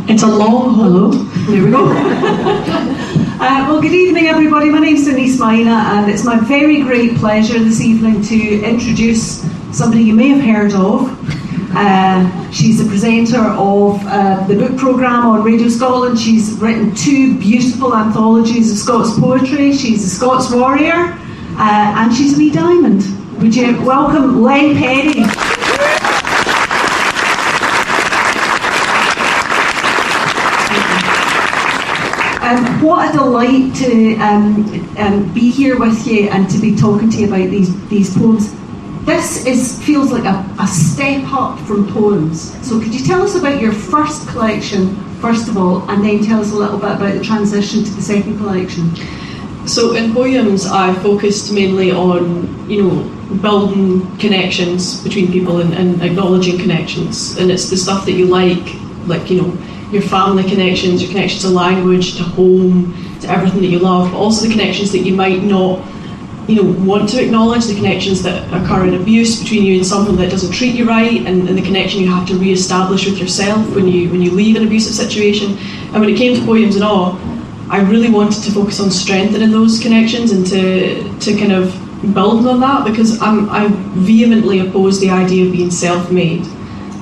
It's a long hello. There we go. Well, good evening, everybody. My name's Denise Mina, and it's my very great pleasure this evening to introduce somebody you may have heard of. She's the presenter of the book programme on Radio Scotland. She's written 2 beautiful anthologies of Scots poetry. She's a Scots warrior, and she's a wee diamond. Would you welcome Len Pennie? What a delight to be here with you and to be talking to you about these poems. This feels like a step up from poems. So could you tell us about your first collection, first of all, and then tell us a little bit about the transition to the second collection? So in Poyums, I focused mainly on, building connections between people and acknowledging connections. And it's the stuff that you like, your family connections, your connections to language, to home, to everything that you love, but also the connections that you might not, want to acknowledge, the connections that occur in abuse between you and someone that doesn't treat you right, and the connection you have to re-establish with yourself when you leave an abusive situation. And when it came to Poyums Annaw, I really wanted to focus on strengthening those connections and to kind of build on that, because I vehemently oppose the idea of being self-made.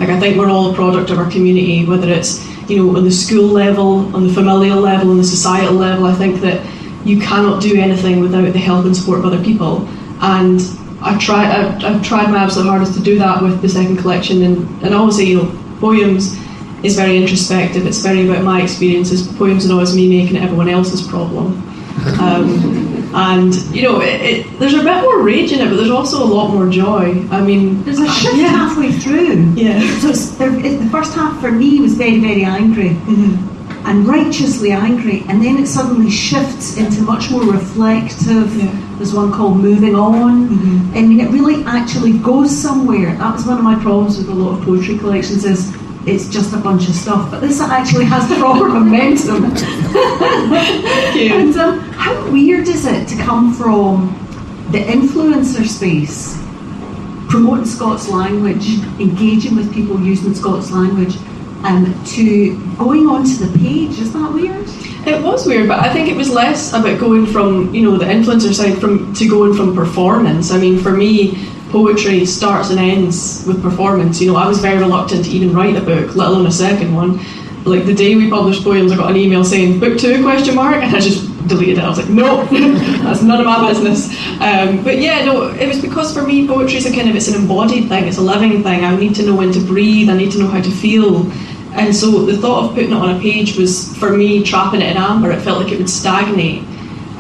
I think we're all a product of our community, whether it's on the school level, on the familial level, on the societal level. I think that you cannot do anything without the help and support of other people. And I've tried my absolute hardest to do that with the second collection. And obviously, Poyums is very introspective. It's very about my experiences. Poyums Annaw is me making it everyone else's problem. And there's a bit more rage in it, but there's also a lot more joy. I mean, there's a shift halfway through. Yeah. So the first half for me was very, very angry, and righteously angry, and then it suddenly shifts into much more reflective. Yeah. There's one called Moving On. I mean, it really actually goes somewhere. That was one of my problems with a lot of poetry collections, is it's just a bunch of stuff, but this actually has proper momentum. And how weird is it to come from the influencer space, promoting Scots language, engaging with people using Scots language, to going onto the page? Is that weird? It was weird, but I think it was less about going from the influencer side to going from performance. I mean, for me, poetry starts and ends with performance. I was very reluctant to even write a book, let alone a second one. Like the day we published Poyums, I got an email saying book 2 ? And I just deleted it. I was like, no, that's none of my business. But yeah, no, it was because for me poetry is it's an embodied thing, it's a living thing. I need to know when to breathe, I need to know how to feel. And so the thought of putting it on a page was, for me, trapping it in amber. It felt like it would stagnate.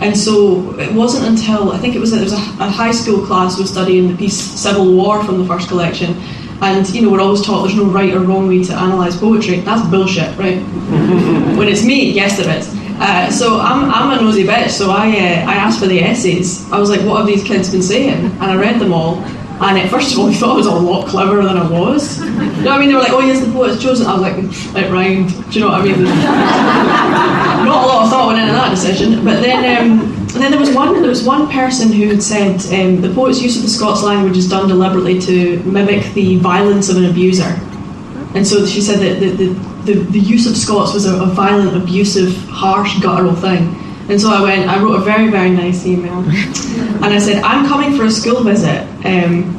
And so it wasn't until, I think there was a high school class who was studying the piece Civil War from the first collection, and we're always taught there's no right or wrong way to analyse poetry. That's bullshit, right? When it's me, yes there is. So I'm a nosy bitch, so I asked for the essays. I was like, what have these kids been saying? And I read them all, and first of all, I thought I was a lot cleverer than I was. You know what I mean? They were like, oh yes, the poet's chosen. I was like, it rhymed. Do you know what I mean? Not a lot of thought went into that decision. But then there was one person who had said the poet's use of the Scots language is done deliberately to mimic the violence of an abuser. And so she said that the use of Scots was a violent, abusive, harsh, guttural thing. And so I wrote a very, very nice email. And I said, I'm coming for a school visit.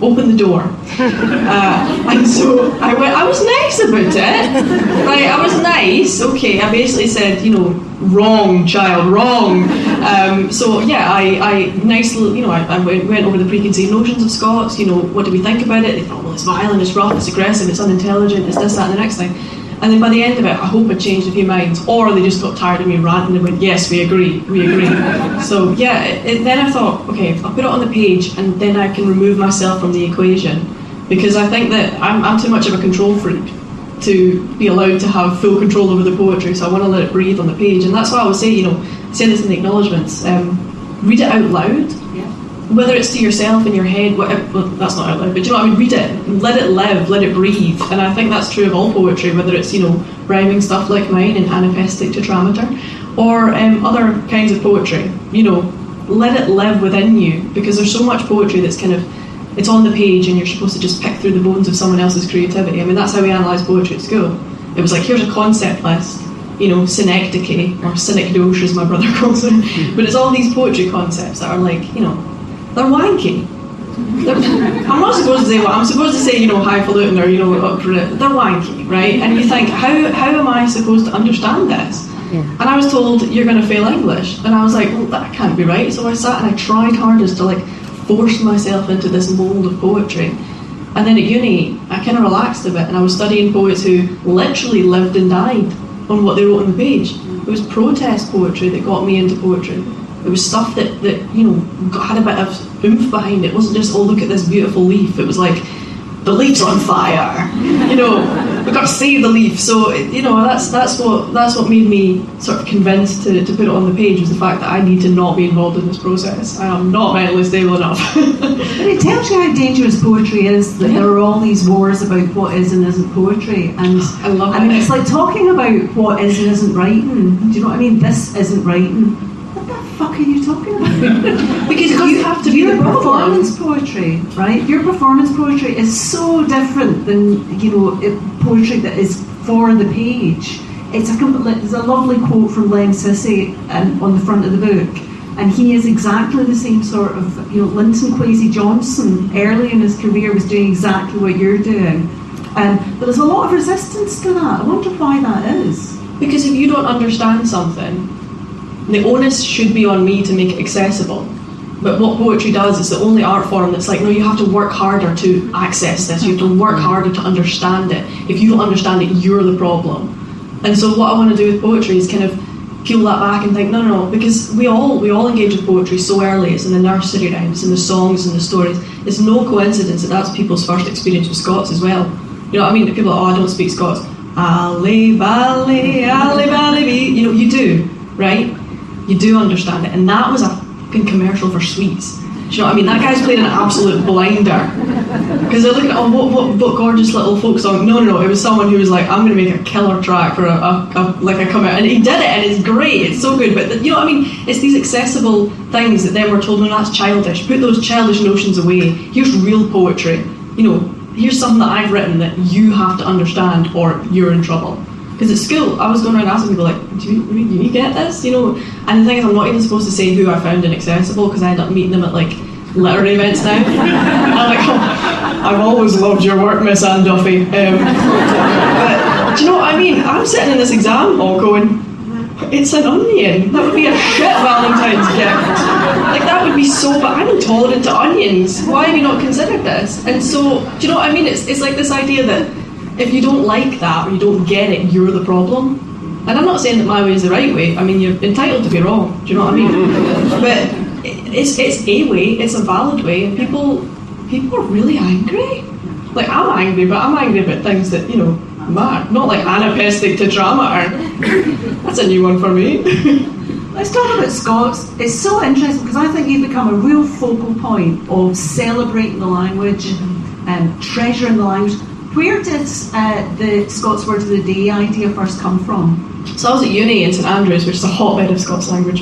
Open the door. And so I went, I was nice about it. Right, I was nice. Okay, I basically said, wrong, child, wrong. So yeah, I nicely, I went over the preconceived notions of Scots. What do we think about it? They thought, well, it's violent, it's rough, it's aggressive, it's unintelligent, it's this, that, and the next thing. And then by the end of it, I hope it changed a few minds, or they just got tired of me ranting and went, yes, we agree. So yeah, then I thought, okay, I'll put it on the page, and then I can remove myself from the equation, because I think that I'm too much of a control freak to be allowed to have full control over the poetry, so I want to let it breathe on the page. And that's why I would say, say this in the acknowledgements, read it out loud. Whether it's to yourself in your head, whatever, well, that's not out loud, but read it, let it live, let it breathe. And I think that's true of all poetry, whether it's, rhyming stuff like mine in anapestic tetrameter, or other kinds of poetry. Let it live within you, because there's so much poetry that's it's on the page and you're supposed to just pick through the bones of someone else's creativity. I mean, that's how we analyse poetry at school. it was like, here's a concept list, you know, synecdoche, or synecdoche as my brother calls it, but it's all these poetry concepts that are like, you know, they're wanky. I'm not supposed to say what I'm supposed to say, you know, highfalutin or, you know, they're wanky, right? And you think, how am I supposed to understand this? Yeah. And I was told, you're going to fail English. And I was like, well, that can't be right. So I sat and I tried hardest to like force myself into this mould of poetry. And then at uni, I kind of relaxed a bit, and I was studying poets who literally lived and died on what they wrote on the page. It was protest poetry that got me into poetry. It was stuff that you know, had a bit of oomph behind it. It wasn't just, oh, look at this beautiful leaf. It was like, the leaf's on fire. You know, we've got to save the leaf. So, you know, that's what made me sort of convinced to put it on the page, was the fact that I need to not be involved in this process. I am not mentally stable enough. But it tells you how dangerous poetry is, that there are all these wars about what is and isn't poetry. And I love it. I mean, it's like talking about what is and isn't writing. Do you know what I mean? This isn't writing. What the fuck are you talking about? because you have to be your performance poetry, right? Your performance poetry is so different than, you know, poetry that is for the page. There's a lovely quote from Len Pennie on the front of the book, and he is exactly the same sort of, you know, Linton Kwesi Johnson early in his career was doing exactly what you're doing, but there's a lot of resistance to that. I wonder why that is. Because if you don't understand something, the onus should be on me to make it accessible. But what poetry does is the only art form that's like, no, you have to work harder to access this, you have to work harder to understand it. If you don't understand it, you're the problem. And so what I want to do with poetry is kind of peel that back and think, no, because we all engage with poetry so early. It's in the nursery rhymes, in the songs and the stories. It's no coincidence that that's people's first experience with Scots as well. You know what I mean? People are like, oh, I don't speak Scots. Ali, bally, ali, bally, bee. You know, you do, right? You do understand it. And that was a fucking commercial for sweets. Do you know what I mean? That guy's playing an absolute blinder. Because they're looking at, oh, what gorgeous little folk song. No, it was someone who was like, I'm going to make a killer track for a come out. And he did it, and it's great, it's so good. But you know what I mean? It's these accessible things that then we're told, no, that's childish. Put those childish notions away. Here's real poetry. You know, here's something that I've written that you have to understand or you're in trouble. Because at school, I was going around asking people, like, do you get this? You know, and the thing is, I'm not even supposed to say who I found inaccessible, because I end up meeting them at, like, literary events now. And I'm like, oh, I've always loved your work, Miss Ann Duffy. But do you know what I mean? I'm sitting in this exam hall going, it's an onion. That would be a shit Valentine's gift. Like, that would be so bad. I'm intolerant to onions. Why have you not considered this? And so, do you know what I mean? It's like this idea that if you don't like that or you don't get it, you're the problem. And I'm not saying that my way is the right way. I mean, you're entitled to be wrong. Do you know what I mean? But it's a way. It's a valid way. And people are really angry. Like, I'm angry, but I'm angry about things that, you know, matter. Not like anapaestic to drama. That's a new one for me. Let's talk about Scots. It's so interesting because I think you've become a real focal point of celebrating the language and treasuring the language. Where did the Scots Word of the Day idea first come from? So I was at uni in St Andrews, which is a hotbed of Scots language.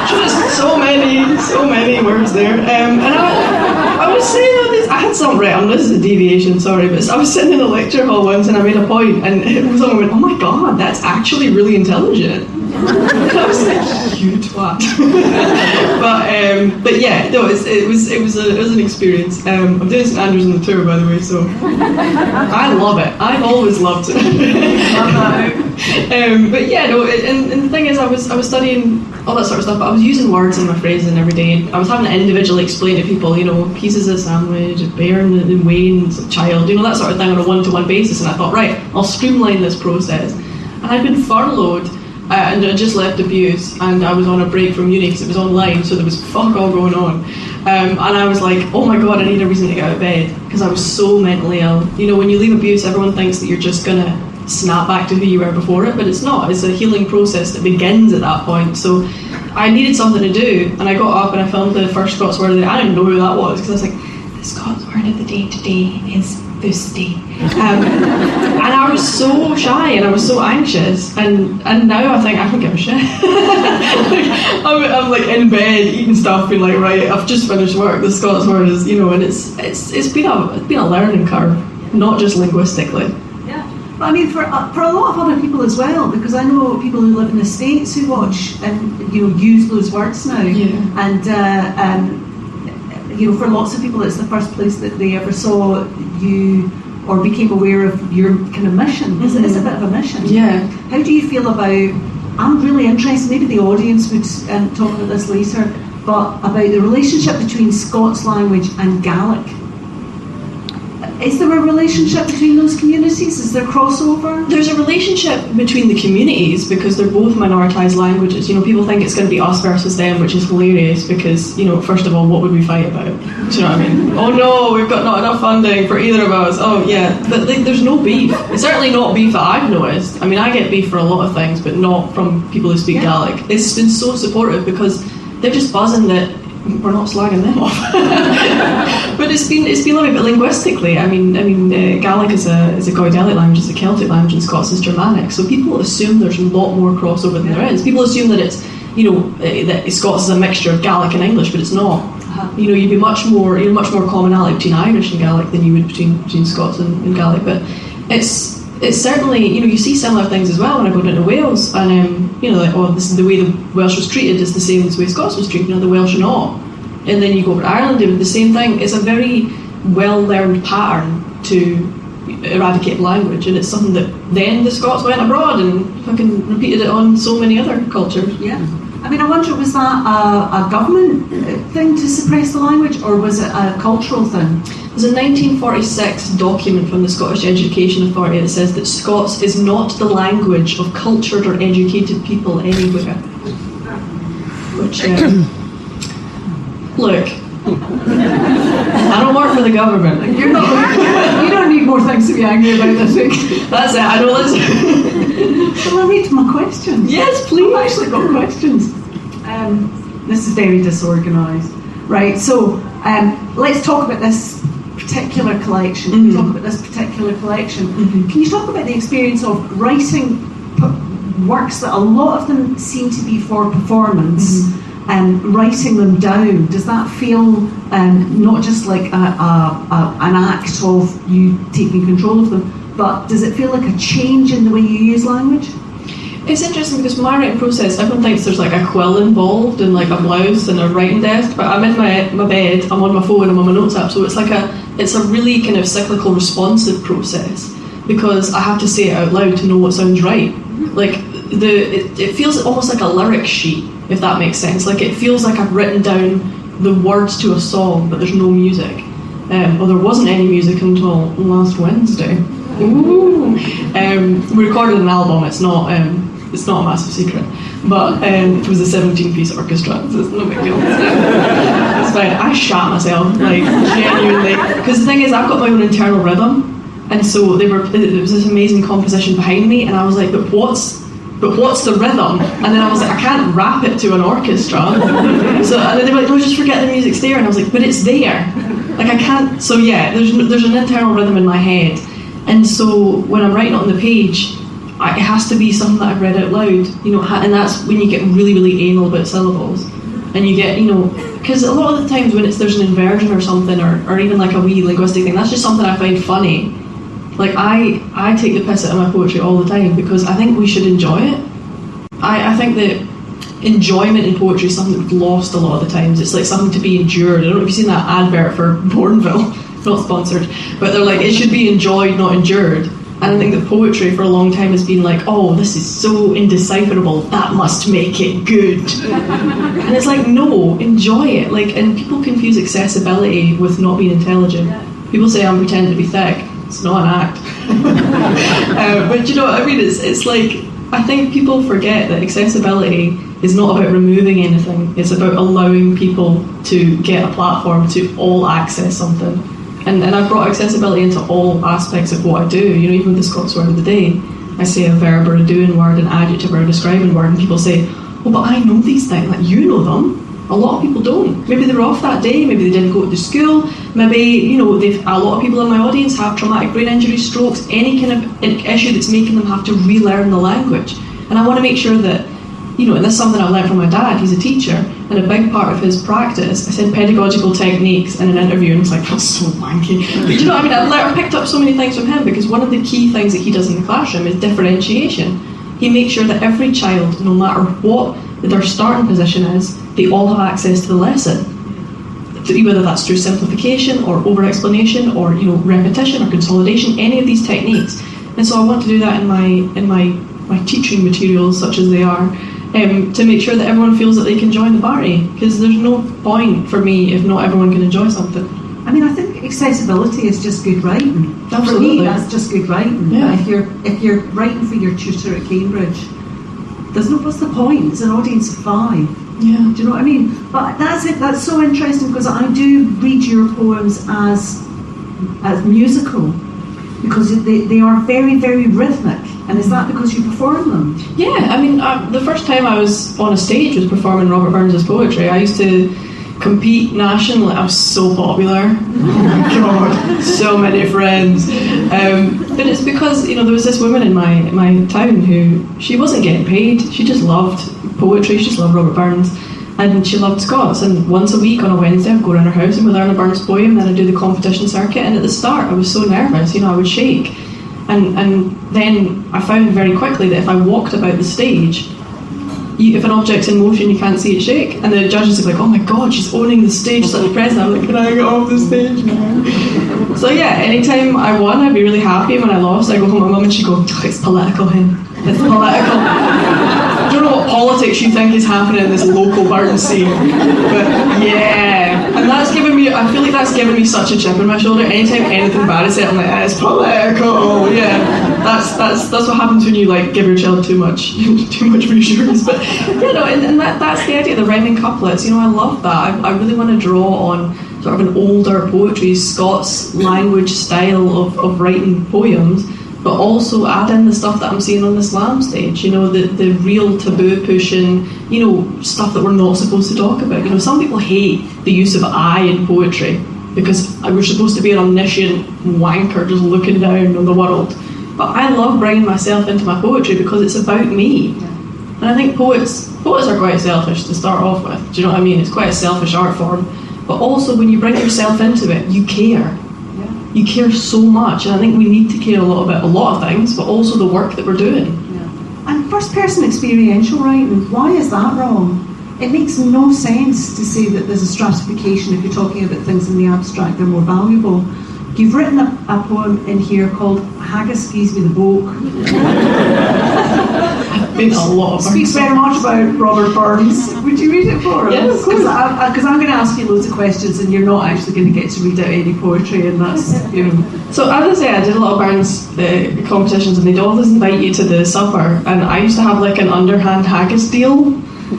Just so many words there. And I was saying this, I had something right on, this is a deviation, sorry, but I was sitting in a lecture hall once and I made a point and someone went, oh my god, that's actually really intelligent. And I was like, you twat. but yeah, no, it was an experience. I'm doing St Andrews on the tour, by the way, so I love it. I've always loved it. But yeah, no, and the thing is, I was studying all that sort of stuff, but I was using words in my phrasing every day. I was having to individually explain to people, you know, pieces of sandwich, bear and Wayne's child, you know, that sort of thing on a one-to-one basis. And I thought, right, I'll streamline this process. And I'd been furloughed. And I just left abuse, and I was on a break from uni because it was online, so there was fuck all going on. And I was like, oh my god, I need a reason to get out of bed, because I was so mentally ill. You know, when you leave abuse, everyone thinks that you're just going to snap back to who you were before it, but it's not. It's a healing process that begins at that point. So I needed something to do, and I got up and I filmed the first Scots Word of the Day. I didn't know who that was, because I was like, the Scots Word of the Day today is boosty. And I was so shy and I was so anxious, and now I think I don't give a shit. I'm like in bed eating stuff, being like, right, I've just finished work, the Scots Word is, you know, and it's been a learning curve. not just linguistically. Yeah, but I mean, for a lot of other people as well, because I know people who live in the States who watch and use those words now, and for lots of people, it's the first place that they ever saw you or became aware of your kind of mission. It's a bit of a mission. Yeah. How do you feel about? I'm really interested. Maybe the audience would talk about this later, but about the relationship between Scots language and Gaelic. Is there a relationship between those communities? Is there crossover? There's a relationship between the communities because they're both minoritised languages. People think it's going to be us versus them, which is hilarious because, first of all, what would we fight about? Do you know what I mean? Oh no, we've got not enough funding for either of us. Oh yeah, but there's no beef. It's certainly not beef that I've noticed. I mean, I get beef for a lot of things, but not from people who speak Gaelic. It's been so supportive because they're just buzzing that we're not slagging them off. But it's been lovely. But linguistically, I mean, Gaelic is a Goidelic language, it's a Celtic language, and Scots is Germanic. So people assume there's a lot more crossover than there is. People assume that it's that Scots is a mixture of Gaelic and English, but it's not. You'd be much more commonality between Irish and Gaelic than you would between Scots and Gaelic. But it's certainly, you see similar things as well when I go down to Wales, and this is the way the Welsh was treated is the same as the way Scots was treated. The Welsh are not. And then you go over to Ireland, and the same thing. It's a very well-learned pattern to eradicate language, and it's something that then the Scots went abroad and fucking repeated it on so many other cultures. Yeah. I mean, I wonder, was that a government thing to suppress the language, or was it a cultural thing? There's a 1946 document from the Scottish Education Authority that says that Scots is not the language of cultured or educated people anywhere. Which, look, I don't work for the government. You don't need more things to be angry about this week. That's it, I don't listen. Shall I read my questions? Yes, please. I've actually got questions. This is very disorganised. Right, so let's talk about this particular collection. Can you talk about the experience of writing works that a lot of them seem to be for performance and writing them down? Does that feel not just like an act of you taking control of them, but does it feel like a change in the way you use language? It's interesting because my writing process, everyone thinks there's like a quill involved and like a blouse and a writing desk, but I'm in my bed, I'm on my phone, I'm on my notes app, so it's a really kind of cyclical responsive process because I have to say it out loud to know what sounds right. Like it feels almost like a lyric sheet, if that makes sense. Like it feels like I've written down the words to a song, but there's no music. Well, there wasn't any music until last Wednesday. Ooh. We recorded an album. It's not a massive secret, but it was a 17-piece orchestra, so it's no big deal. It's fine. I shat myself, like genuinely, because the thing is, I've got my own internal rhythm, and so there was this amazing composition behind me, and I was like, but what's the rhythm? And then I was like, I can't rap it to an orchestra. So and then they were like, no, just forget the music's there, and I was like, but it's there. Like I can't. So yeah, there's an internal rhythm in my head, and so when I'm writing it on the page, it has to be something that I've read out loud, and that's when you get really, really anal about syllables, and you get, because a lot of the times when there's an inversion or something, or even like a wee linguistic thing, that's just something I find funny. Like I take the piss out of my poetry all the time because I think we should enjoy it. I think that enjoyment in poetry is something that's lost a lot of the times. It's like something to be endured. I don't know if you've seen that advert for Bourneville, not sponsored, but they're like, it should be enjoyed, not endured. And I think that poetry for a long time has been like, oh, this is so indecipherable, that must make it good. And it's like, no, enjoy it. Like, and people confuse accessibility with not being intelligent. People say I'm pretending to be thick. It's not an act. But you know what I mean? It's like, I think people forget that accessibility is not about removing anything. It's about allowing people to get a platform to all access something. And I've brought accessibility into all aspects of what I do. Even with the Scots word of the day, I say a verb or a doing word, an adjective or a describing word, and people say, oh, but I know these things. Like, you know them. A lot of people don't. Maybe they were off that day, maybe they didn't go to school, maybe, a lot of people in my audience have traumatic brain injury, strokes, any kind of issue that's making them have to relearn the language. And I want to make sure that and this is something I learned from my dad. He's a teacher, and a big part of his practice, I said pedagogical techniques in an interview, and it's like, that's so wanky. But you know what I mean? I picked up so many things from him, because one of the key things that he does in the classroom is differentiation. He makes sure that every child, no matter what their starting position is, they all have access to the lesson. Whether that's through simplification or over-explanation or repetition or consolidation, any of these techniques. And so I want to do that in my teaching materials, such as they are, to make sure that everyone feels that they can join the party, because there's no point for me if not everyone can enjoy something. I mean, I think accessibility is just good writing. Absolutely. For me, that's just good writing. Yeah. If you're writing for your tutor at Cambridge, what's the point? It's an audience of 5. Yeah. Do you know what I mean? But that's it. That's so interesting, because I do read your poems as musical, because they are very, very rhythmic. And is that because you perform them? Yeah, I mean, the first time I was on a stage was performing Robert Burns' poetry. I used to compete nationally. I was so popular. Oh my God, so many friends. But it's because there was this woman in my town who, she wasn't getting paid. She just loved poetry. She just loved Robert Burns, and she loved Scots. And once a week on a Wednesday, I'd go around her house and we'd learn a Burns poem. Then I'd do the competition circuit. And at the start, I was so nervous. I would shake. And then I found very quickly that if I walked about the stage, if an object's in motion, you can't see it shake. And the judges would be like, oh my God, she's owning the stage, such a presence. I'm like, can I get off the stage now? So yeah, anytime I won, I'd be really happy. When I lost, I'd go home to my mum and she'd go, oh, it's political, hen. It's political. I don't know what politics you think is happening in this local Burns scene, but yeah. And that's given me, I feel like that's given me such a chip on my shoulder. Anytime anything bad is said, I'm like, it's political. Yeah, that's what happens when you give your child too much reassurance. But and that's the idea, the rhyming couplets. I love that. I really want to draw on sort of an older poetry, Scots language style of writing poems, but also add in the stuff that I'm seeing on the slam stage, the real taboo pushing, stuff that we're not supposed to talk about. Some people hate the use of I in poetry, because we're supposed to be an omniscient wanker just looking down on the world. But I love bringing myself into my poetry because it's about me. And I think poets are quite selfish to start off with. Do you know what I mean? It's quite a selfish art form. But also when you bring yourself into it, you care. You care so much, and I think we need to care a lot about a lot of things, but also the work that we're doing. Yeah. And first-person experiential writing, why is that wrong? It makes no sense to say that there's a stratification if you're talking about things in the abstract, they're more valuable. You've written a poem in here called Haggis Gives Me the Boke. Been a lot of speaks very much about Robert Burns. Would you read it for us? Yes, of course. Because I'm going to ask you loads of questions and you're not actually going to get to read out any poetry, and that's, So as I say, I did a lot of Burns competitions, and they'd always invite you to the supper, and I used to have an underhand haggis deal,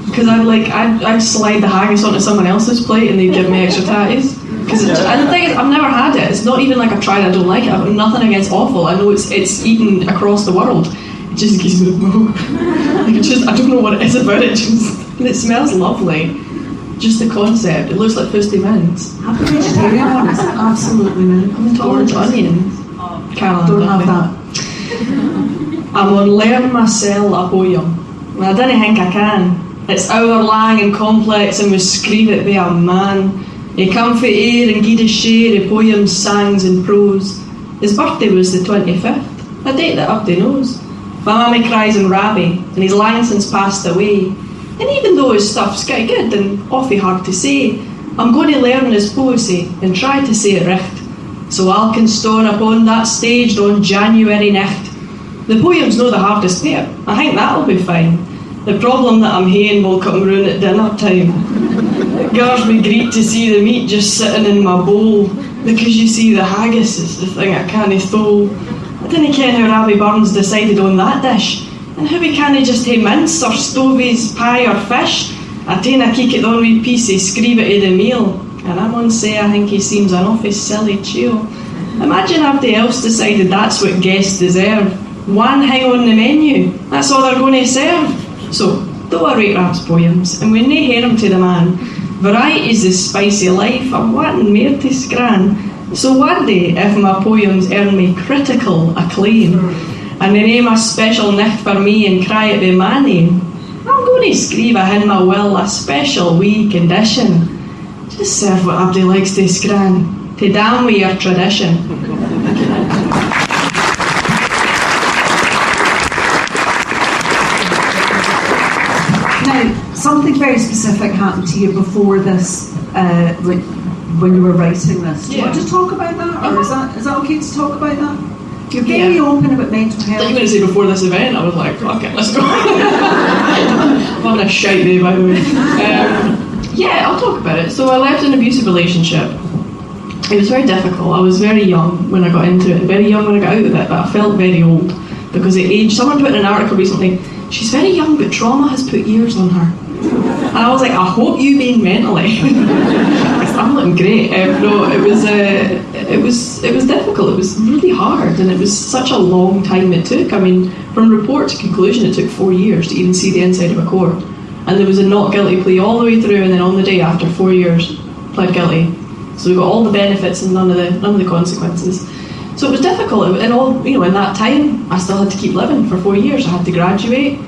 because I'd slide the haggis onto someone else's plate and they'd give me extra tatties. And the thing is, I've never had it. It's not even I've tried, I don't like it. I've got nothing against offal. I know it's eaten across the world. It just gives me the book. I don't know what it is about it. And it smells lovely. Just the concept. It looks like fusty mints. Have the vegetarian one. It's absolutely mint. I'm intolerant to onions. Caroline, don't have that. I'm on learn mysel a poem. I don't think I can. It's hour-long and complex, and we screed it by a man. He come for air and gied a share of poems, sangs and prose. His birthday was the 25th, a date that everybody knows. My mammy cries in Rabbi, and he's long since passed away. And even though his stuff's quite good and awfully hard to say, I'm going to learn his poesy and try to say it right. So I'll can stand upon that stage on January night. The poem's no the hardest bit. I think that'll be fine. The problem that I'm haying will come round at dinner time. It gives me great to see the meat just sitting in my bowl, because you see the haggis is the thing I can't throw. I didn't ken how Rabbi Burns decided on that dish, and how he can't just hae mince or stovies, pie or fish. I ta'en a keek at the wee piece of screeve it the meal, and I mun say I think he seems an awful silly chiel. Imagine everybody else decided that's what guests deserve. One thing on the menu, that's all they're going to serve. So, though I write raps poems, and when they hear them to the man, variety's the spicy life, I'm wanting more to scran. So one day, if my poems earn me critical acclaim, and they name a special nicht for me and cry it by my name, I'm only screeve in my will a special wee condition. Just serve what everybody likes to scran, to damn with your tradition. Now, something very specific happened to you before this, when you were writing this. Do you want to talk about that, or is that okay to talk about that? You're very open about mental health. I thought you were going to say before this event. I was like, fuck it, let's go. I'm having a shite day, by the way. Yeah, I'll talk about it. So I left an abusive relationship. It was very difficult. I was very young when I got into it, and very young when I got out of it, but I felt very old because it aged. Someone put in an article recently, she's very young, but trauma has put years on her. And I was like, I hope you mean mentally. I'm looking great. No, it was difficult. It was really hard, and it was such a long time it took. I mean, from report to conclusion, it took 4 years to even see the inside of a court. And there was a not guilty plea all the way through, and then on the day after 4 years, pled guilty. So we got all the benefits and none of the consequences. So it was difficult. And all, in that time, I still had to keep living for 4 years. I had to graduate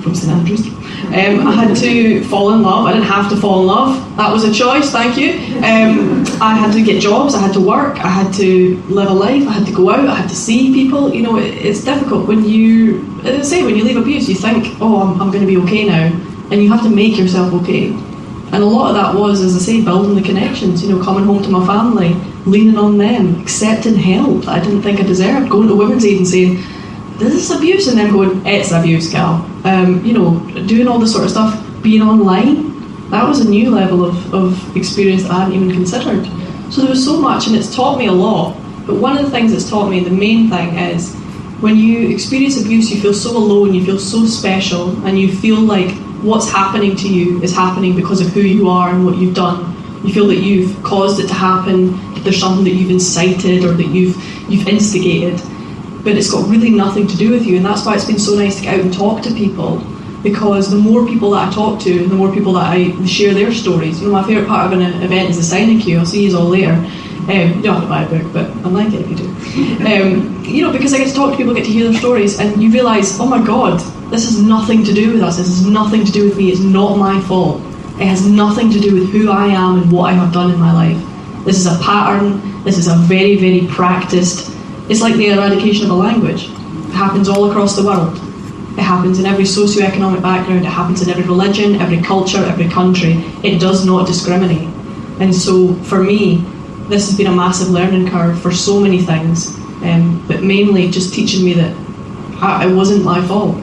from St Andrews. I had to fall in love. I didn't have to fall in love. That was a choice, thank you. I had to get jobs, I had to work, I had to live a life, I had to go out, I had to see people. It's difficult when you, as I say, when you leave abuse, you think, I'm going to be okay now. And you have to make yourself okay. And a lot of that was, as I say, building the connections, coming home to my family, leaning on them, accepting help that I didn't think I deserved, going to Women's Aid and saying, this is abuse, and then going, it's abuse, gal. Doing all this sort of stuff, being online, that was a new level of experience that I hadn't even considered. So there was so much, and it's taught me a lot. But one of the things it's taught me, the main thing is, when you experience abuse, you feel so alone, you feel so special, and you feel like what's happening to you is happening because of who you are and what you've done. You feel that you've caused it to happen, that there's something that you've incited or that you've instigated. But it's got really nothing to do with you, and that's why it's been so nice to get out and talk to people, because the more people that I talk to, the more people that I share their stories. My favourite part of an event is the signing queue. I'll see you all later. You don't have to buy a book, but I like it if you do. Because I get to talk to people, get to hear their stories, and you realise, oh my God, this has nothing to do with us. This has nothing to do with me. It's not my fault. It has nothing to do with who I am and what I have done in my life. This is a pattern. This is a very, very practiced. It's like the eradication of a language. It happens all across the world. It happens in every socioeconomic background. It happens in every religion, every culture, every country. It does not discriminate. And so for me, this has been a massive learning curve for so many things, but mainly just teaching me that it wasn't my fault.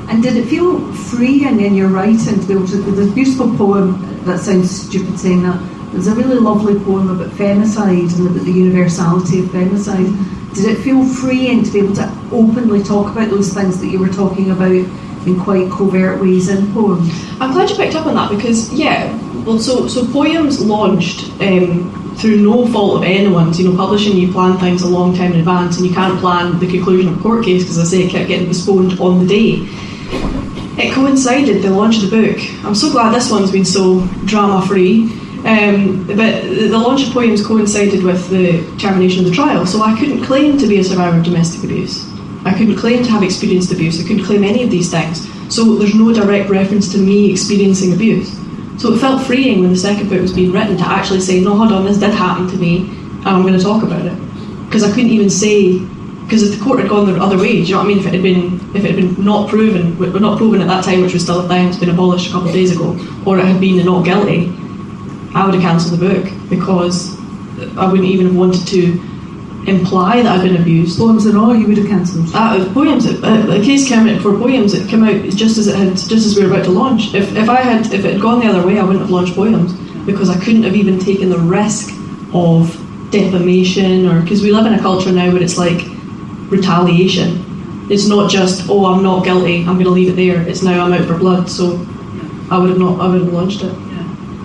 And did it feel freeing in your writing to be able to, there's a beautiful poem, that sounds stupid saying that, there's a really lovely poem about femicide and about the universality of femicide. Did it feel freeing to be able to openly talk about those things that you were talking about in quite covert ways in poems? I'm glad you picked up on that because, so Poyums launched through no fault of anyone's. Publishing, you plan things a long time in advance, and you can't plan the conclusion of a court case because, as I say, it kept getting postponed on the day. It coincided, the launch of the book. I'm so glad this one's been so drama-free. But the launch of Poyums coincided with the termination of the trial, so I couldn't claim to be a survivor of domestic abuse. I couldn't claim to have experienced abuse. I couldn't claim any of these things. So there's no direct reference to me experiencing abuse. So it felt freeing when the second book was being written to actually say, no, hold on, this did happen to me, and I'm going to talk about it. Because I couldn't even say, because if the court had gone the other way, do you know what I mean? If it had been not proven at that time, which was still a thing, it's been abolished a couple of days ago, or it had been not guilty, I would have cancelled the book because I wouldn't even have wanted to imply that I've been abused. Poyums Annaw, you would have cancelled. Poyums, the case came out for Poyums. It came out just as we were about to launch. If it had gone the other way, I wouldn't have launched Poyums because I couldn't have even taken the risk of defamation, or because we live in a culture now where it's like retaliation. It's not just I'm not guilty, I'm going to leave it there. It's now I'm out for blood. So I would have launched it.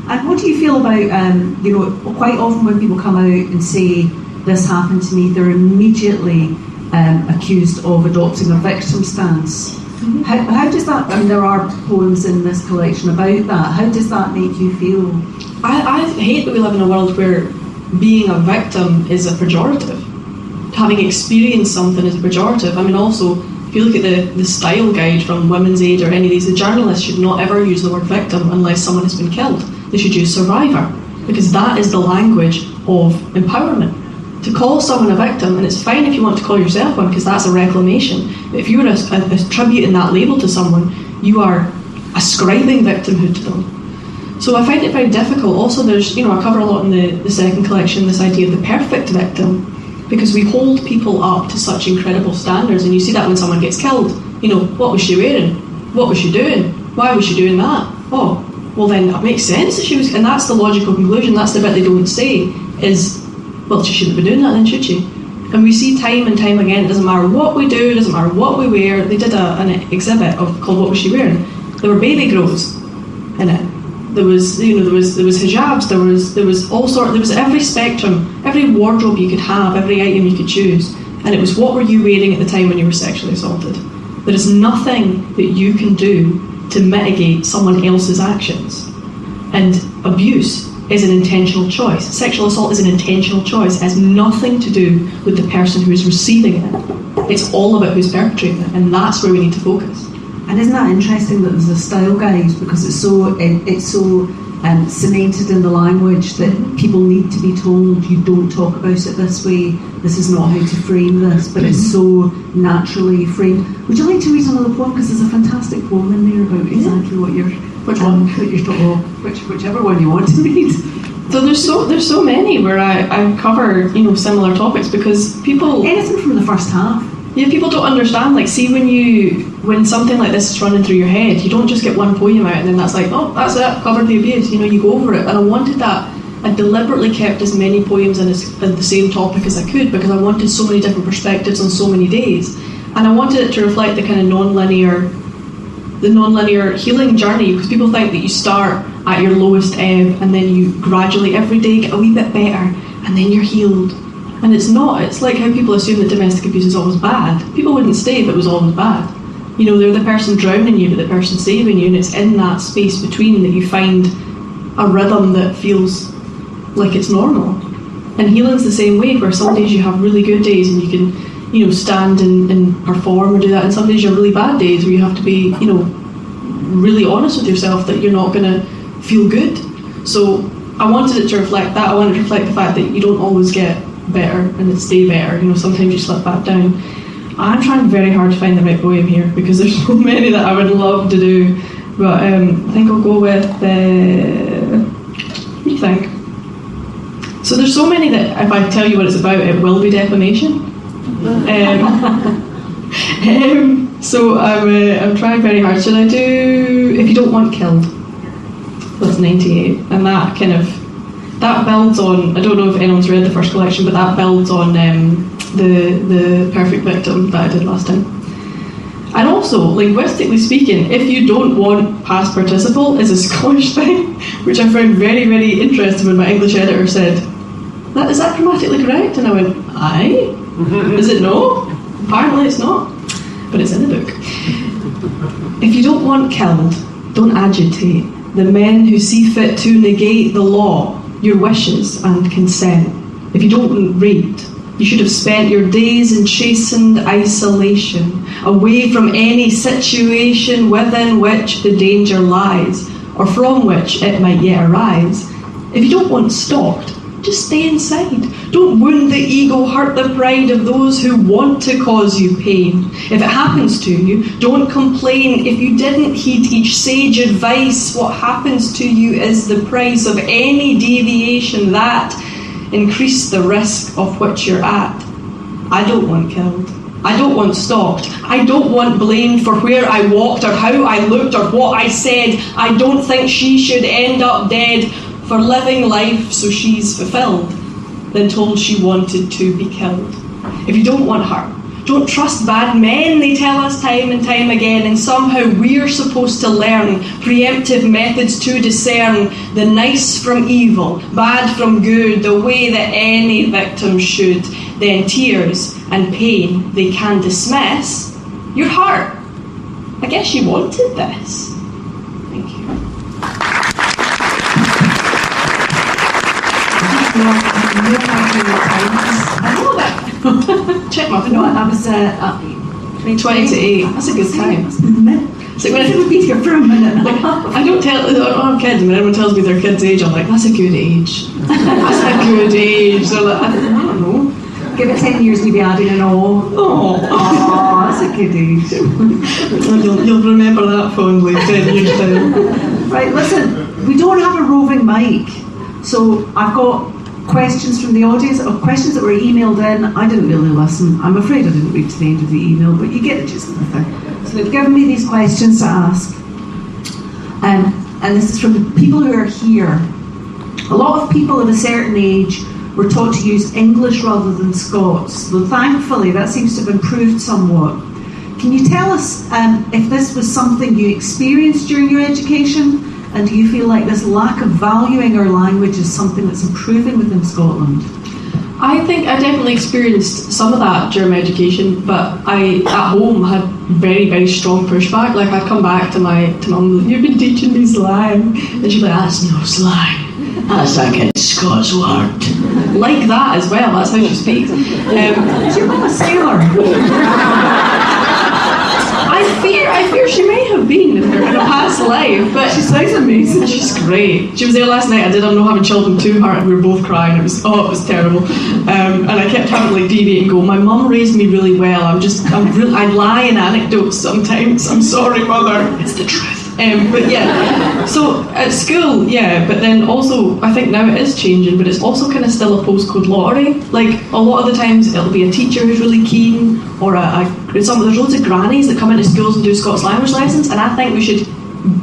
And what do you feel about, quite often when people come out and say, this happened to me, they're immediately accused of adopting a victim stance. Mm-hmm. How does that, there are poems in this collection about that, how does that make you feel? I hate that we live in a world where being a victim is a pejorative. Having experienced something is a pejorative. Also, If you look at the style guide from Women's Aid or any of these, the journalists should not ever use the word victim unless someone has been killed. They should use survivor, because that is the language of empowerment. To call someone a victim, and it's fine if you want to call yourself one, because that's a reclamation, but if you were attributing that label to someone, you are ascribing victimhood to them. So I find it very difficult. Also, there's, I cover a lot in the second collection, this idea of the perfect victim, because we hold people up to such incredible standards, and you see that when someone gets killed. What was she wearing? What was she doing? Why was she doing that? Oh, well then it makes sense that she was, and that's the logical conclusion. That's the bit they don't say, is, well, she shouldn't be doing that then, should she? And we see time and time again, it doesn't matter what we do, it doesn't matter what we wear. They did an exhibit called What Was She Wearing? There were baby grows in it. There was hijabs, there was all sorts, there was every spectrum, every wardrobe you could have, every item you could choose. And it was, what were you wearing at the time when you were sexually assaulted? There is nothing that you can do to mitigate someone else's actions. And abuse is an intentional choice. Sexual assault is an intentional choice. It has nothing to do with the person who is receiving it. It's all about who's perpetrating it, and that's where we need to focus. And isn't that interesting that there's a style guide, because it's so cemented in the language that people need to be told, you don't talk about it this way, this is not how to frame this, but it's so naturally framed. Would you like to read another poem? Because there's a fantastic poem in there about exactly what you're... Which one? Whichever one you want to read. So there's so many where I cover similar topics, because people... Anything from the first half. Yeah, people don't understand. Like, see, when something like this is running through your head, you don't just get one poem out and then that's like, oh, that's it, covered the abuse. You go over it. And I wanted that. I deliberately kept as many poems in the same topic as I could, because I wanted so many different perspectives on so many days, and I wanted it to reflect the kind of non-linear healing journey, because people think that you start at your lowest ebb and then you gradually every day get a wee bit better and then you're healed. And it's not. It's like how people assume that domestic abuse is always bad. People wouldn't stay if it was always bad. They're the person drowning you, but the person saving you, and it's in that space between that you find a rhythm that feels like it's normal. And healing's the same way, where some days you have really good days and you can, stand and perform or do that, and some days you have really bad days where you have to be, really honest with yourself that you're not going to feel good. So I wanted it to reflect that. I wanted to reflect the fact that you don't always get better and stay better. Sometimes you slip back down. I'm trying very hard to find the right poem here, because there's so many that I would love to do, but I think I'll go with what do you think? So there's so many that if I tell you what it's about, it will be defamation. So I'm trying very hard. Should I do If You Don't Want Killed? That's 98, and that builds on, I don't know if anyone's read the first collection, but that builds on the Perfect Victim that I did last time. And also, linguistically speaking, If You Don't Want Past Participle is a Scottish thing, which I found very, very interesting when my English editor said, is that grammatically correct? And I went, aye? Is it no? Apparently it's not, but it's in the book. If you don't want killed, don't agitate the men who see fit to negate the law, your wishes and consent. If you don't want raped, you should have spent your days in chastened isolation, away from any situation within which the danger lies, or from which it might yet arise. If you don't want stalked, just stay inside. Don't wound the ego, hurt the pride of those who want to cause you pain. If it happens to you, don't complain. If you didn't heed each sage advice, what happens to you is the price of any deviation that increase the risk of which you're at. I don't want killed. I don't want stalked. I don't want blamed for where I walked or how I looked or what I said. I don't think she should end up dead for living life so she's fulfilled, then told she wanted to be killed. If you don't want her, don't trust bad men, they tell us time and time again, and somehow we're supposed to learn preemptive methods to discern the nice from evil, bad from good, the way that any victim should. Then tears and pain they can dismiss. You're hurt. I guess you wanted this. Thank you. I know that. Check my phone. No, I was. 20 to 8. That's a good time. It's like when I would be here for a minute. I don't have kids, and when everyone tells me their kid's age, I'm like, that's a good age. That's a good age. So like, I don't know. Give it 10 years, we'll be adding an oh, that's a good age. You'll remember that fondly 10 years time. Right, listen, we don't have a roving mic, so I've got questions from the audience, or questions that were emailed in. I didn't really listen. I'm afraid I didn't read to the end of the email, but you get the gist of the thing. So they've given me these questions to ask, and this is from people who are here. A lot of people of a certain age were taught to use English rather than Scots, though thankfully that seems to have improved somewhat. Can you tell us if this was something you experienced during your education, and do you feel like this lack of valuing our language is something that's improving within Scotland? I think I definitely experienced some of that during my education, but I at home had very, very strong pushback. Like I'd come back to my mum, you've been teaching me slang, and she'd be like, that's no slang. That's like a Scots word. Like that as well, that's how she speaks. Is your mum a sailor? I fear she may have been in a past life, but she sounds amazing. She's great. She was there last night. I did I'm not having children to her, and we were both crying. It was terrible. And I kept having to like deviate and go, my mum raised me really well. I lie in anecdotes sometimes. I'm sorry, mother. It's the truth. But yeah, so at school, yeah, but then also I think now it is changing, but it's also kind of still a postcode lottery. Like a lot of the times it'll be a teacher who's really keen, or there's loads of grannies that come into schools and do Scots language lessons, and I think we should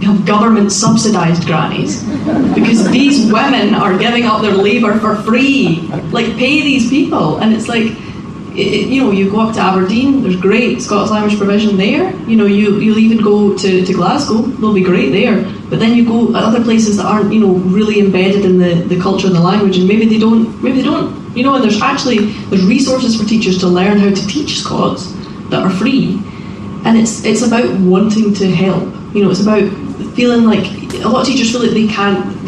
have government subsidised grannies, because these women are giving up their labour for free. Like pay these people, and it's like, you go up to Aberdeen, there's great Scots language provision there. You'll even go to Glasgow, they'll be great there. But then you go at other places that aren't, really embedded in the culture and the language, and maybe they don't. And there's resources for teachers to learn how to teach Scots that are free. And it's about wanting to help. It's about feeling like a lot of teachers feel like they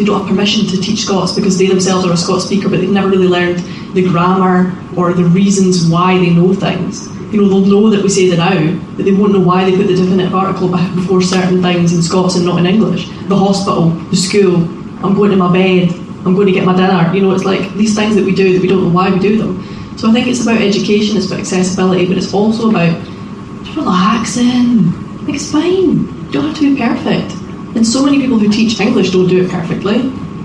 don't have permission to teach Scots because they themselves are a Scots speaker, but they've never really learned the grammar or the reasons why they know things. They'll know that we say the now, but they won't know why they put the definitive article before certain things in Scots and not in English. The hospital, the school, I'm going to my bed, I'm going to get my dinner. It's like these things that we do that we don't know why we do them. So I think it's about education, it's about accessibility, but it's also about just relaxing. Like it's fine. You don't have to be perfect. And so many people who teach English don't do it perfectly.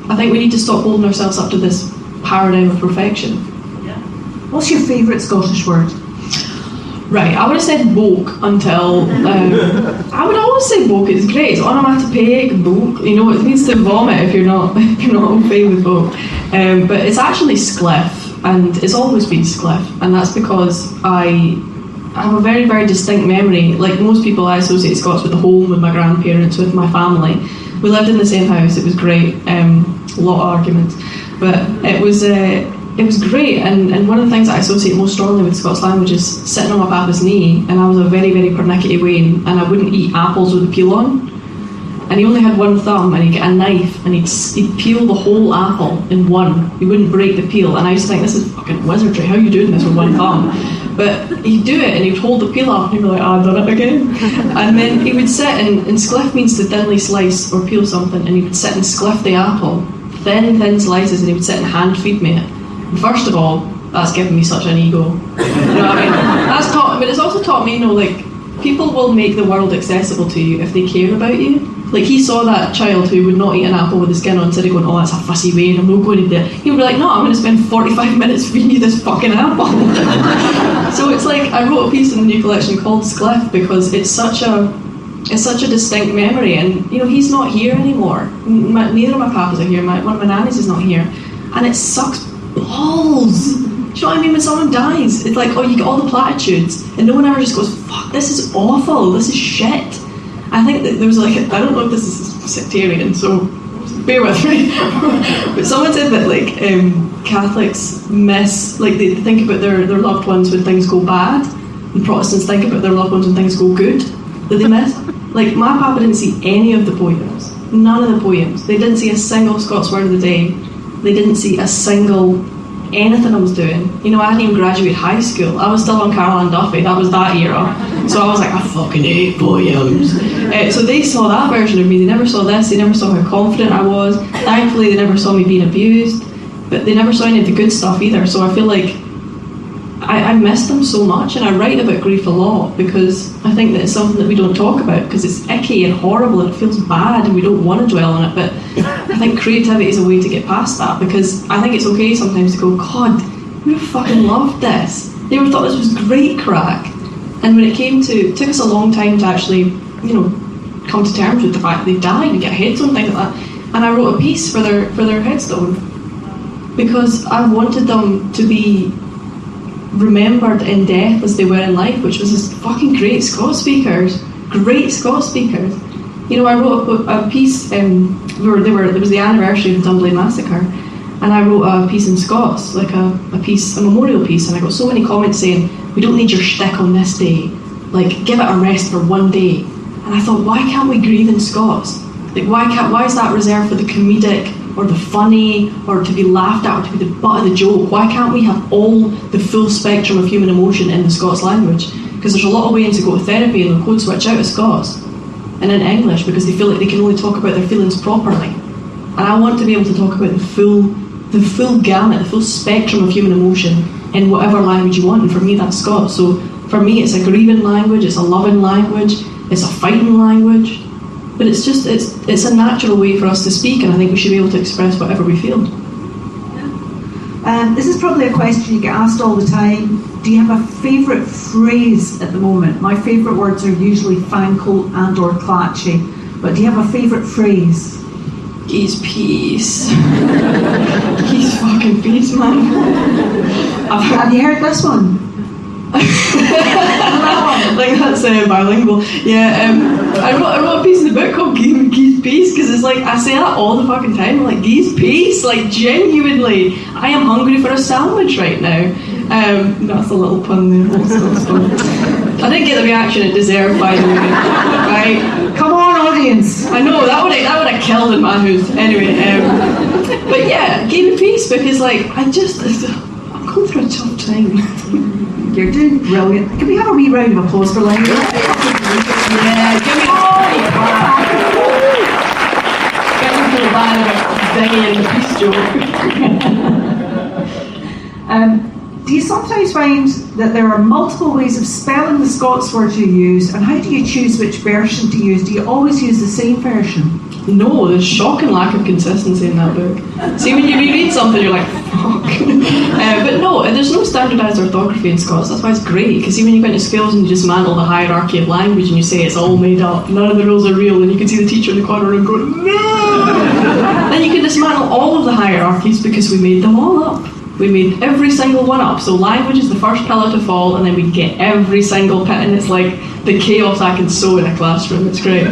I think we need to stop holding ourselves up to this paradigm of perfection. Yeah. What's your favourite Scottish word? Right, I would have said boke until I would always say boke. It's great. It's onomatopoeic boke. It means to vomit if you're not okay with boke. But it's actually spliff, and it's always been spliff, and that's because I have a very, very distinct memory. Like most people, I associate Scots with the home, with my grandparents, with my family. We lived in the same house. It was great. A lot of arguments, but it was great. And one of the things that I associate most strongly with Scots language is sitting on my papa's knee, and I was a very, very pernickety Wayne, and I wouldn't eat apples with the peel on. And he only had one thumb, and he'd get a knife and he'd peel the whole apple in one. He wouldn't break the peel, and I used to think, this is fucking wizardry. How are you doing this with one thumb? But he'd do it, and he'd hold the peel up, and he'd be like, I've done it again. And then he would sit, and spliff means to thinly slice or peel something, and he would sit and spliff the apple, thin slices, and he would sit and hand feed me it. And first of all, that's given me such an ego. You know what I mean? That's taught, but it's also taught me, people will make the world accessible to you if they care about you. Like he saw that child who would not eat an apple with the skin on, instead of going, oh, that's a fussy way, I'm not going to do it. He would be like, no, I'm going to spend 45 minutes feeding you this fucking apple. So it's like, I wrote a piece in the new collection called Spliff because it's such a distinct memory, and he's not here anymore. Neither of my papas are here. One of my nannies is not here, and it sucks balls. Do you know what I mean? When someone dies, it's like, oh, you get all the platitudes, and no one ever just goes, fuck, this is awful, this is shit. I think that there was I don't know if this is sectarian, so bear with me, but someone said that Catholics miss, they think about their loved ones when things go bad, and Protestants think about their loved ones when things go good, that they miss. Like my papa didn't see any of the poems, none of the poems. They didn't see a single Scots word of the day. They didn't see a single anything I was doing. You know, I hadn't even graduated high school. I was still on Caroline Duffy. That was that era. So I was like, I fucking hate Poyums. So they saw that version of me. They never saw this. They never saw how confident I was. Thankfully, they never saw me being abused. But they never saw any of the good stuff either. So I feel like I miss them so much, and I write about grief a lot because I think that it's something that we don't talk about because it's icky and horrible and it feels bad and we don't want to dwell on it. But I think creativity is a way to get past that, because I think it's okay sometimes to go, God, we would have fucking loved this. They would have thought this was great crack. And when it took us a long time to actually, you know, come to terms with the fact that they died and get a headstone, things like that. And I wrote a piece for their headstone because I wanted them to be remembered in death as they were in life, which was this fucking great Scots speakers. You know, I wrote a piece. It was the anniversary of the Dunblane Massacre, and I wrote a piece in Scots, like a memorial piece, and I got so many comments saying, "We don't need your shtick on this day. Like, give it a rest for one day." And I thought, why can't we grieve in Scots? Like, why is that reserved for the comedic or the funny, or to be laughed at, or to be the butt of the joke? Why can't we have all the full spectrum of human emotion in the Scots language? Because there's a lot of ways to go to therapy and they'll code switch out of Scots and in English because they feel like they can only talk about their feelings properly. And I want to be able to talk about the full gamut, the full spectrum of human emotion in whatever language you want. And for me, that's Scots. So for me, it's a grieving language, it's a loving language, it's a fighting language. But it's a natural way for us to speak, and I think we should be able to express whatever we feel. This is probably a question you get asked all the time. Do you have a favourite phrase at the moment? My favourite words are usually fancle and or clatchy, but do you have a favourite phrase? He's peace. He's fucking peace, man. Have you heard this one? Like that's bilingual. Yeah, I wrote a piece in the book called Geese Peace because it's like I say that all the fucking time. I'm like, Geese Peace, like genuinely, I am hungry for a sandwich right now. That's a little pun there. I didn't get the reaction it deserved, by the way. Right? Come on, audience. I know that would have killed in my house. Anyway, but yeah, Geese Peace because like I'm going through a tough time. You're doing brilliant. Can we have a wee round of applause for Len? Yeah, give me a Do you sometimes find that there are multiple ways of spelling the Scots words you use, and how do you choose which version to use? Do you always use the same version? No, there's shocking lack of consistency in that book. See, when you reread something, you're like, fuck. But no, there's no standardised orthography in Scots. That's why it's great, because see, when you go into schools and you dismantle the hierarchy of language and you say it's all made up, none of the rules are real, and you can see the teacher in the corner and go, no! Then you can dismantle all of the hierarchies because we made them all up. We made every single one up. So language is the first pillar to fall, and then we get every single bit, and it's like the chaos I can sow in a classroom. It's great.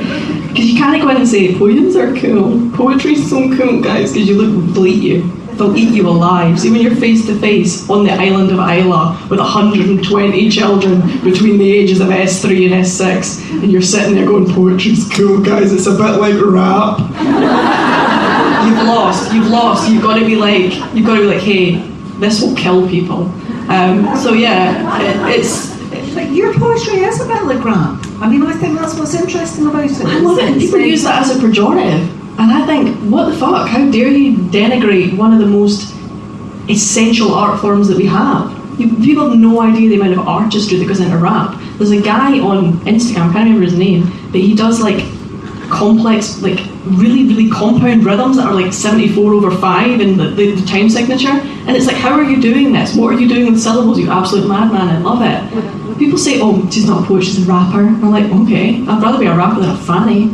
Because you can't go in and say, poems are cool, poetry's so cool, guys, because they'll eat you. They'll eat you alive. See, when you're face to face on the island of Islay with 120 children between the ages of S3 and S6, and you're sitting there going, poetry's cool, guys, it's a bit like rap. You've lost. You've got to be like, hey, this will kill people. So yeah, it's like your poetry is a bit like rap. I mean, I think that's what's interesting about it. I love it, and people use that as a pejorative, and I think, what the fuck? How dare you denigrate one of the most essential art forms that we have? People have no idea the amount of artistry that goes into rap. There's a guy on Instagram, I can't remember his name, but he does like complex, like really, really compound rhythms that are like 74/5 in the time signature, and it's like, how are you doing this? What are you doing with syllables, you absolute madman? I love it. People say, oh, she's not a poet, she's a rapper. I'm like, okay, I'd rather be a rapper than a fanny.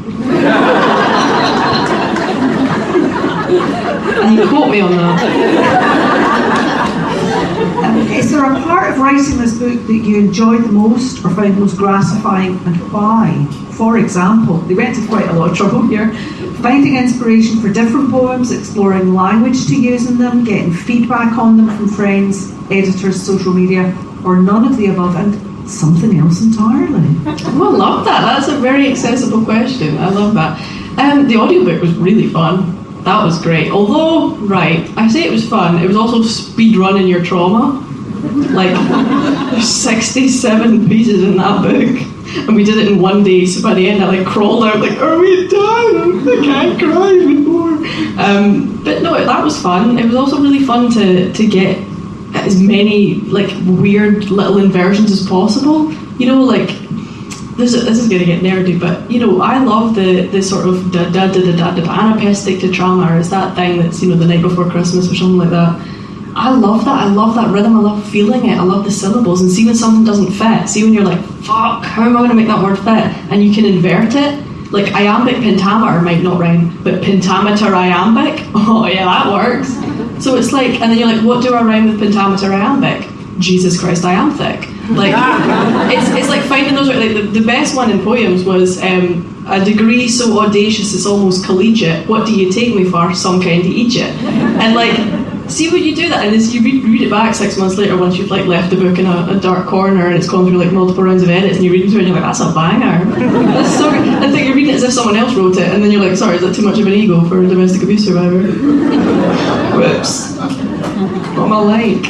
And you quote me on that. Is there a part of writing this book that you enjoyed the most or found most gratifying, and why? For example, they went to quite a lot of trouble here. Finding inspiration for different poems, exploring language to use in them, getting feedback on them from friends, editors, social media, or none of the above, and something else entirely. Oh, I love that. That's a very accessible question. I love that. The audiobook was really fun. That was great. Although, right, I say it was fun, it was also speed running your trauma. Like, there's 67 pieces in that book, and we did it in one day, so by the end I like crawled out like, are we done? I can't cry anymore. But no, that was fun. It was also really fun to get as many like weird little inversions as possible. You know, like, this is going to get nerdy, but you know, I love the sort of anapaestic tetrama, is that thing that's, you know, the night before Christmas or something like that. I love that. I love that rhythm. I love feeling it. I love the syllables. And see when something doesn't fit. See when you're like, fuck, how am I going to make that word fit? And you can invert it. Like iambic pentameter might not rhyme, but pentameter iambic, oh yeah, that works. So it's like, and then you're like, what do I rhyme with pentameter iambic? Jesus Christ, I am thick. Like, it's like finding those. Like the best one in Poyums was a degree so audacious it's almost collegiate. What do you take me for? Some kind of Egypt. And like, see when you do that, and you read it back 6 months later once you've like left the book in a dark corner and it's gone through like multiple rounds of edits, and you read it through and you're like, that's a banger. That's so good. I think you're reading it as if someone else wrote it, and then you're like, sorry, is that too much of an ego for a domestic abuse survivor? Whoops. What am I like?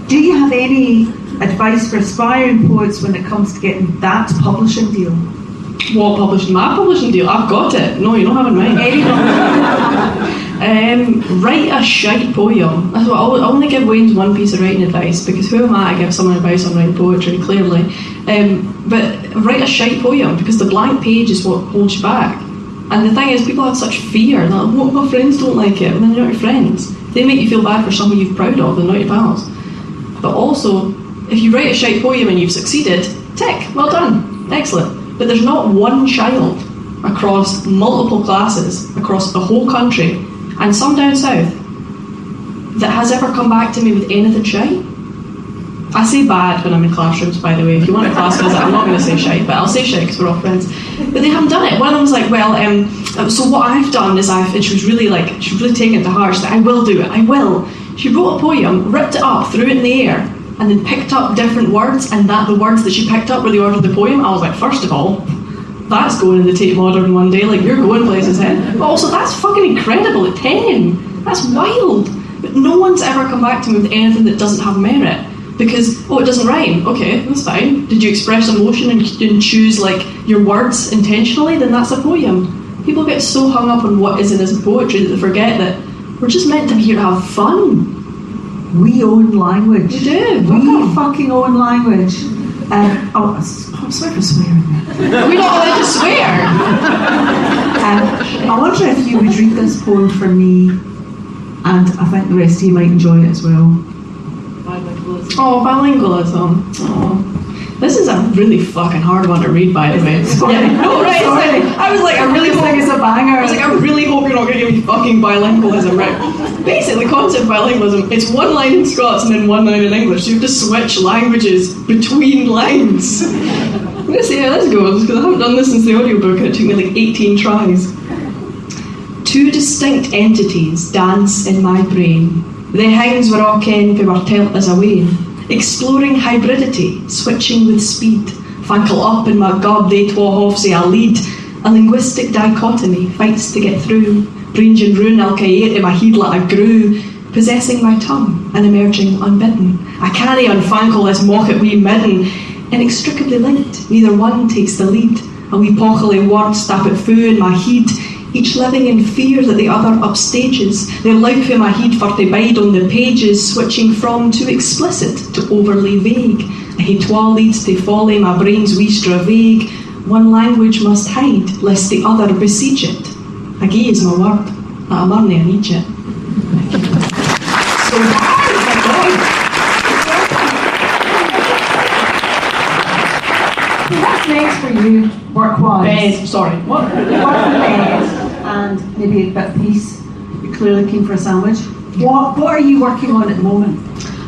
Do you have any advice for aspiring poets when it comes to getting that publishing deal? What publishing? My publishing deal? I've got it. No, you don't have it mine. Write a shite poem. That's what I only give Wayne's one piece of writing advice, because who am I to give someone advice on writing poetry, clearly. But write a shite poem, because the blank page is what holds you back. And the thing is, people have such fear. They're like, what if my friends don't like it? Well, then you're not your friends. They make you feel bad for someone you're proud of, they're not your pals. But also, if you write a shite poem and you've succeeded, tick, well done, excellent. But there's not one child across multiple classes, across the whole country, and some down south, that has ever come back to me with anything shite. I say bad when I'm in classrooms, by the way. If you want a class visit, I'm not going to say shite, but I'll say shite because we're all friends. But they haven't done it. One of them was like, well, so what I've done is and she was really taking it to heart. She said, I will do it, I will. She wrote a poem, ripped it up, threw it in the air, and then picked up different words, and the words that she picked up were the order of the poem. I was like, first of all, that's going in the Tate Modern one day, like, you're going places then. But also, that's fucking incredible at 10. That's wild. But no one's ever come back to me with anything that doesn't have merit. Because, it doesn't rhyme. Okay, that's fine. Did you express emotion and choose, like, your words intentionally? Then that's a poem. People get so hung up on what is and isn't poetry that they forget that we're just meant to be here to have fun. We own language. We do. We fucking own language. I'm sorry for swearing. Are we not allowed to swear? I wonder if you would read this poem for me, and I think the rest of you might enjoy it as well. Oh, bilingualism. Oh. This is a really fucking hard one to read, by the way. Yeah, no, right. I was like, I really hope it's a banger. I was like, I really hope you're not going to give me fucking bilingualism, right? Basically, the concept of bilingualism, it's one line in Scots and then one line in English. So you have to switch languages between lines. I'm going to see how this goes, because I haven't done this since the audiobook, and it took me like 18 tries. Two distinct entities dance in my brain. The hinds were all ken we were telt as away. Exploring hybridity, switching with speed. Fankle up in my gob, they twa hofsy I'll lead. A linguistic dichotomy fights to get through. Brange and rune, I'll caet in my heed like a grew. Possessing my tongue and emerging unbidden. I carry on fankle this mocket wee midden. Inextricably linked, neither one takes the lead. A wee pochily word stap at foo in my heed. Each living in fear that the other upstages. Their life in my heed for to bide on the pages, switching from too explicit to overly vague. I hate twa leads to folly, my brain's wee vague. One language must hide, lest the other besiege it. A gie is my word, that I'm only an Egypt. So hard, my God. What's next for you, work-wise? Bed, sorry, what? Work and bed, and maybe a bit of peace. You're clearly looking for a sandwich. What are you working on at the moment?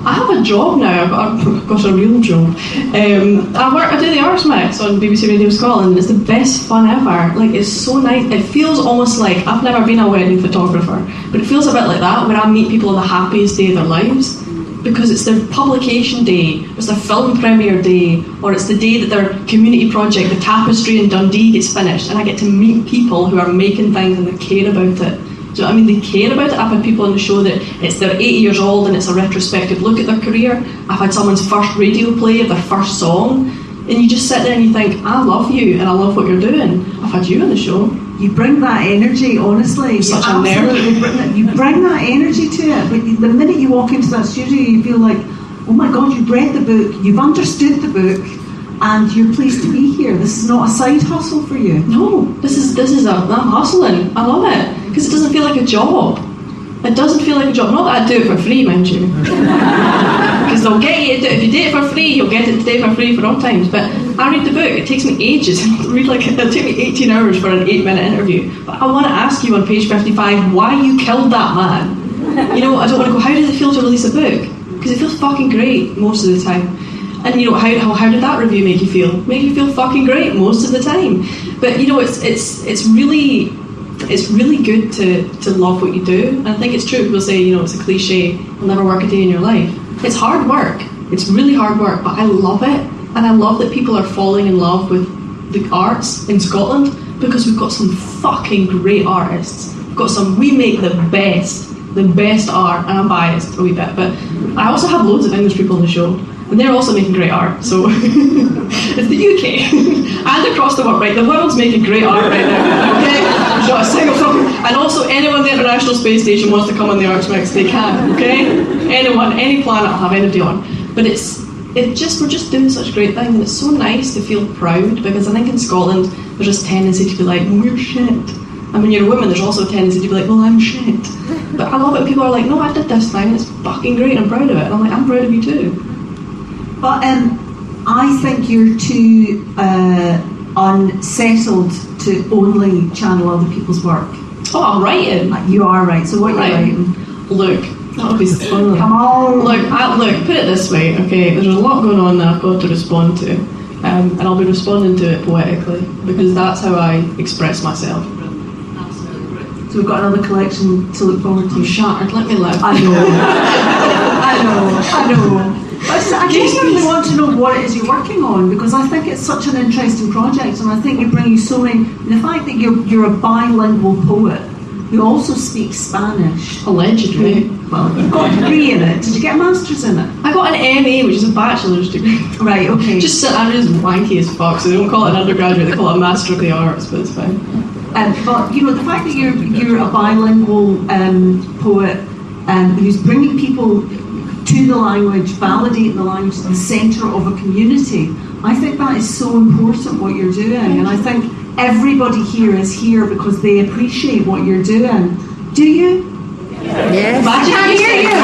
I have a job now. I've got a real job. I do the Arts Mix on BBC Radio Scotland. It's the best fun ever. Like, it's so nice. It feels almost like, I've never been a wedding photographer, but it feels a bit like that, where I meet people on the happiest day of their lives. because it's their publication day, it's their film premiere day, or it's the day that their community project, the tapestry in Dundee, gets finished, and I get to meet people who are making things and they care about it. Do you know what I mean? They care about it. I've had people on the show that it's they're 80 years old and it's a retrospective look at their career. I've had someone's first radio play of their first song, and you just sit there and you think, I love you and I love what you're doing. I've had you on the show. You bring that energy, honestly. Such a nerd. You bring that energy to it. But the minute you walk into that studio, you feel like, oh my God, you've read the book, you've understood the book, and you're pleased to be here. This is not a side hustle for you. No, this is I'm hustling. I love it because it doesn't feel like a job. It doesn't feel like a job. Not that I'd do it for free, mind you. Because they'll get you to do it. If you do it for free, you'll get it today for free for all times. But I read the book. It takes me ages. It'll take me 18 hours for an 8-minute interview. But I want to ask you on page 55 why you killed that man. You know, I don't want to go, how does it feel to release a book? Because it feels fucking great most of the time. And you know, how did that review make you feel? Make you feel fucking great most of the time. But you know, it's really good to love what you do. And I think it's true. People say, you know, it's a cliche, you'll never work a day in your life. It's hard work. It's really hard work, but I love it. And I love that people are falling in love with the arts in Scotland because we've got some fucking great artists. We make the best art, and I'm biased a wee bit, but I also have loads of English people on the show. And they're also making great art, so it's the UK and across the world, right? The world's making great art right now, okay? There's not a single fucking... And also, anyone on the International Space Station wants to come on the Arts Mix, they can, okay? Anyone, any planet, I'll have anybody on. But we're just doing such great things, and it's so nice to feel proud, because I think in Scotland, there's this tendency to be like, well, we're shit. And when you're a woman, there's also a tendency to be like, well, I'm shit. But I love it when people are like, no, I did this thing, it's fucking great, I'm proud of it. And I'm like, I'm proud of you too. But I think you're too unsettled to only channel other people's work. Oh, I'm writing. You are right. So what are you writing? Look, that'll be fun. Come on. Look, put it this way, okay? There's a lot going on that I've got to respond to, and I'll be responding to it poetically because that's how I express myself. So we've got another collection to look forward to. I'm shattered. Let me live. I know. But I genuinely want to know what it is you're working on, because I think it's such an interesting project, and I think you're bringing so many. The fact that you're a bilingual poet who also speaks Spanish. Allegedly. Well, you've got a degree in it. Did you get a master's in it? I got an MA, which is a bachelor's degree. Right. Okay. I'm just wanky as fuck, so they don't call it an undergraduate; they call it a Master of the Arts, but it's fine. But you know, the fact that you're a bilingual poet who's bringing people to the language, validating the language at the centre of a community, I think that is so important what you're doing, and I think everybody here is here because they appreciate what you're doing. Do you? Yes. I can't hear you.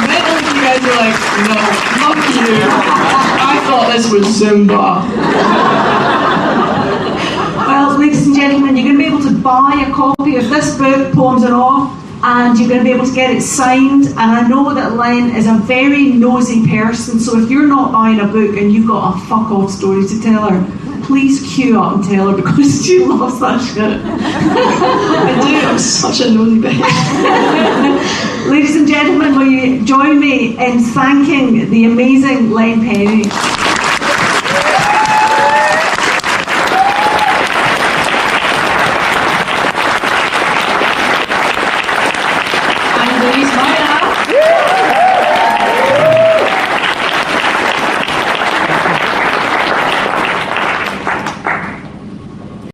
Mentally, you guys are like, no, fuck you. I thought this was Zumba. Well, ladies and gentlemen, you're going to be able to buy a copy of this book, Poyums Annaw, and you're going to be able to get it signed. And I know that Len is a very nosy person, so if you're not buying a book and you've got a fuck off story to tell her, please queue up and tell her, because she loves that shit. I do, I'm such a nosy bitch. Ladies and gentlemen, will you join me in thanking the amazing Len Pennie?